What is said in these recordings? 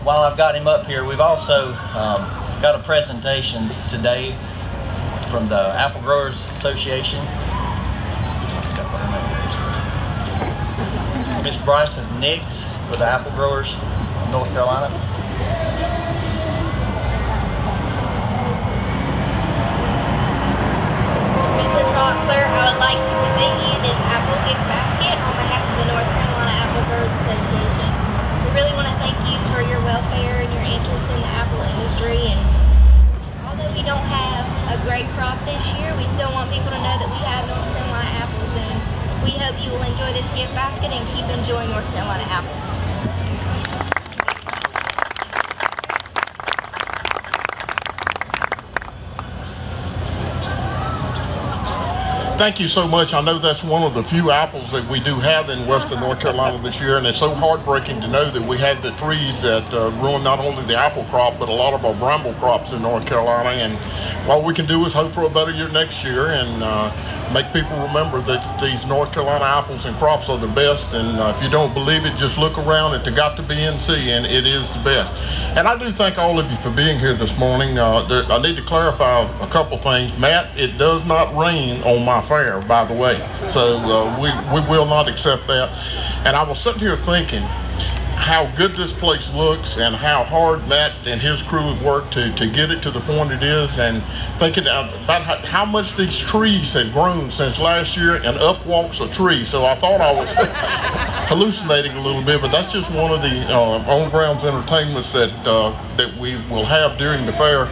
while I've got him up here, we've also got a presentation today from the Apple Growers Association. Ms. Bryson Nix with the Apple Growers of North Carolina. Mr. Troxler, I would like to present you this Apple gift basket on behalf of the North Carolina Apple Growers Association. We really want to thank you for your welfare and your interest in the apple industry. And although we don't have a great crop this year, we still want people to know that we have North Carolina apples, and we hope you will enjoy this gift basket and keep enjoying North Carolina apples. Thank you so much. I know that's one of the few apples that we do have in Western North Carolina this year, and it's so heartbreaking to know that we had the trees that ruined not only the apple crop, but a lot of our bramble crops in North Carolina. And all we can do is hope for a better year next year and make people remember that these North Carolina apples and crops are the best. And if you don't believe it, just look around at the Got to BNC, and it is the best. And I do thank all of you for being here this morning. I need to clarify a couple things. Matt, it does not rain on my fair, by the way, so we will not accept that. And I was sitting here thinking how good this place looks and how hard Matt and his crew have worked to get it to the point it is, and thinking about how much these trees had grown since last year, and up walks a tree. So I thought I was hallucinating a little bit, but that's just one of the on-grounds entertainments that we will have during the fair.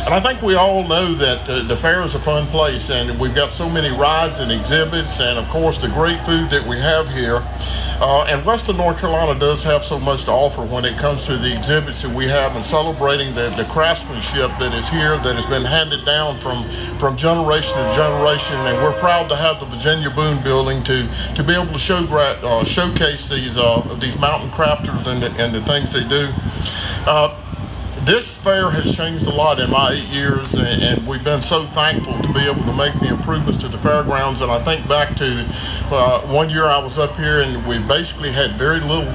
And I think we all know that the fair is a fun place, and we've got so many rides and exhibits, and of course the great food that we have here. And Western North Carolina does have so much to offer when it comes to the exhibits that we have, and celebrating the craftsmanship that is here, that has been handed down from generation to generation. And we're proud to have the Virginia Boone Building to be able to showcase these mountain crafters and the things they do. This fair has changed a lot in my 8 years, and we've been so thankful to be able to make the improvements to the fairgrounds. And I think back to one year I was up here, and we basically had very little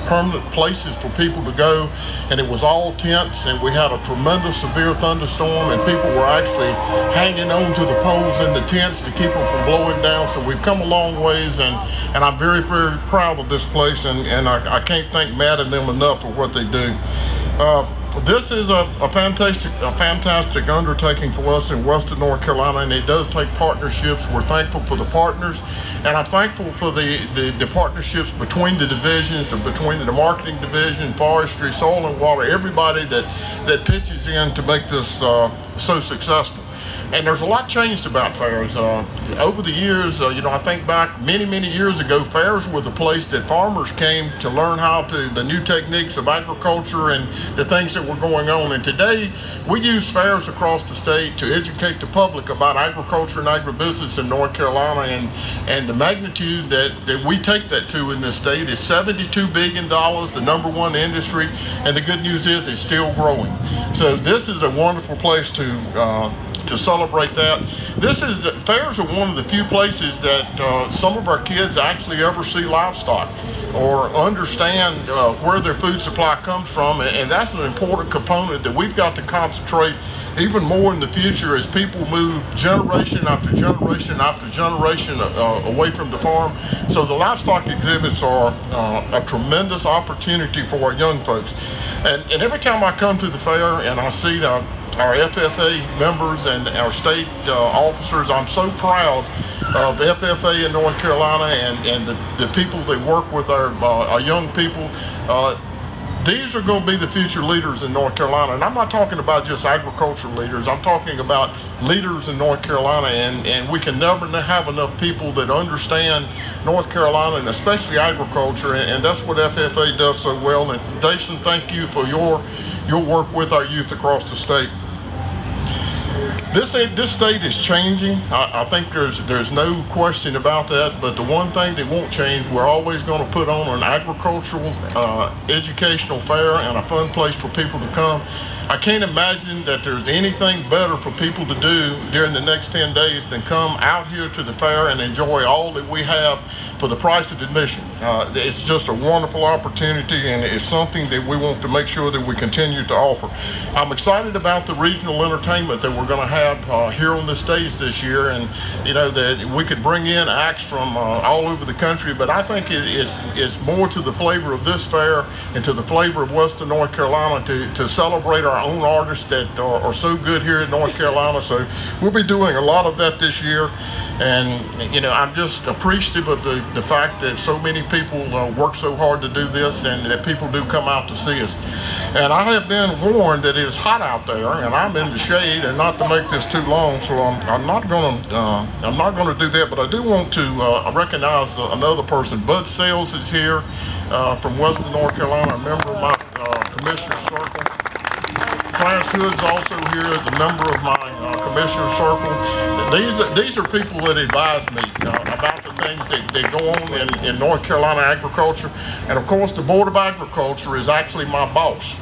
permanent places for people to go, and it was all tents, and we had a tremendous severe thunderstorm, and people were actually hanging on to the poles in the tents to keep them from blowing down. So we've come a long ways, and I'm very, very proud of this place, and I can't thank Matt and them enough for what they do. This is a fantastic undertaking for us in Western North Carolina, and it does take partnerships. We're thankful for the partners, and I'm thankful for the partnerships between the divisions, between the marketing division, forestry, soil and water, everybody that pitches in to make this so successful. And there's a lot changed about fairs. Over the years, I think back many years ago, fairs were the place that farmers came to learn the new techniques of agriculture and the things that were going on. And today, we use fairs across the state to educate the public about agriculture and agribusiness in North Carolina, and the magnitude that we take that to in this state is $72 billion, the #1 industry, and the good news is it's still growing. So this is a wonderful place to celebrate that. Fairs are one of the few places that some of our kids actually ever see livestock or understand where their food supply comes from, and that's an important component that we've got to concentrate even more in the future as people move generation after generation after generation away from the farm. So the livestock exhibits are a tremendous opportunity for our young folks. And every time I come to the fair and I see our FFA members and our state officers, I'm so proud of FFA in North Carolina and the people that work with our young people. These are going to be the future leaders in North Carolina. And I'm not talking about just agricultural leaders. I'm talking about leaders in North Carolina. And we can never have enough people that understand North Carolina and especially agriculture. And that's what FFA does so well. And Jason, thank you for your work with our youth across the state. This state is changing. I think there's no question about that, but the one thing that won't change, we're always going to put on an agricultural educational fair and a fun place for people to come. I can't imagine that there's anything better for people to do during the next 10 days than come out here to the fair and enjoy all that we have for the price of admission. It's just a wonderful opportunity, and it's something that we want to make sure that we continue to offer. I'm excited about the regional entertainment that we're going to have here on the stage this year, and you know that we could bring in acts from all over the country, but I think it's more to the flavor of this fair and to the flavor of Western North Carolina to celebrate our own artists that are so good here in North Carolina. So we'll be doing a lot of that this year, and you know, I'm just appreciative of the fact that so many people work so hard to do this, and that people do come out to see us. And I have been warned that it is hot out there, and I'm in the shade, and not to make this too long, so I'm not going to do that. But I do want to recognize another person. Bud Sales is here from Western North Carolina, a member of my commissioner's circle. Clarence Hood's also here as a member of my commissioner's circle. These are people that advise me about the things that go on in North Carolina agriculture. And of course, the Board of Agriculture is actually my boss.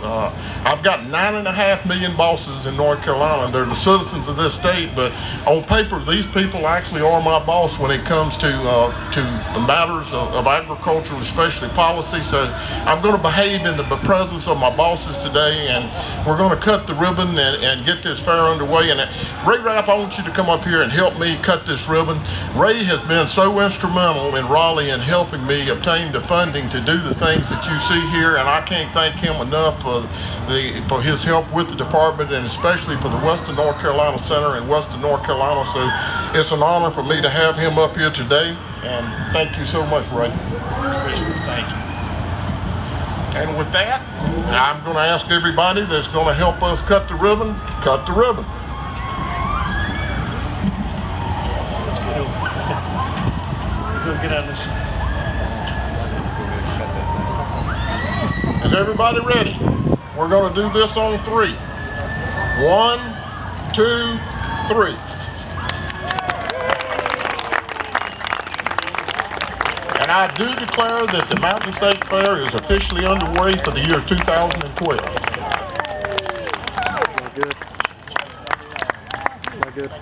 I've got 9.5 million bosses in North Carolina. They're the citizens of this state, but on paper, these people actually are my boss when it comes to the matters of agriculture, especially policy. So I'm going to behave in the presence of my bosses today, and we're going to cut the ribbon and get this fair underway. And Ray Rapp, I want you to come up here and help me cut this ribbon. Ray has been so instrumental in Raleigh in helping me obtain the funding to do the things that you see here, and I can't thank him enough for his help with the department, and especially for the Western North Carolina Center in Western North Carolina. So it's an honor for me to have him up here today, and thank you so much, Ray. Thank you. And with that, I'm going to ask everybody that's going to help us cut the ribbon, cut the ribbon. Get out of this. Is everybody ready? We're going to do this on 3. 1, 2, 3. And I do declare that the Mountain State Fair is officially underway for the year 2012. Good. Good.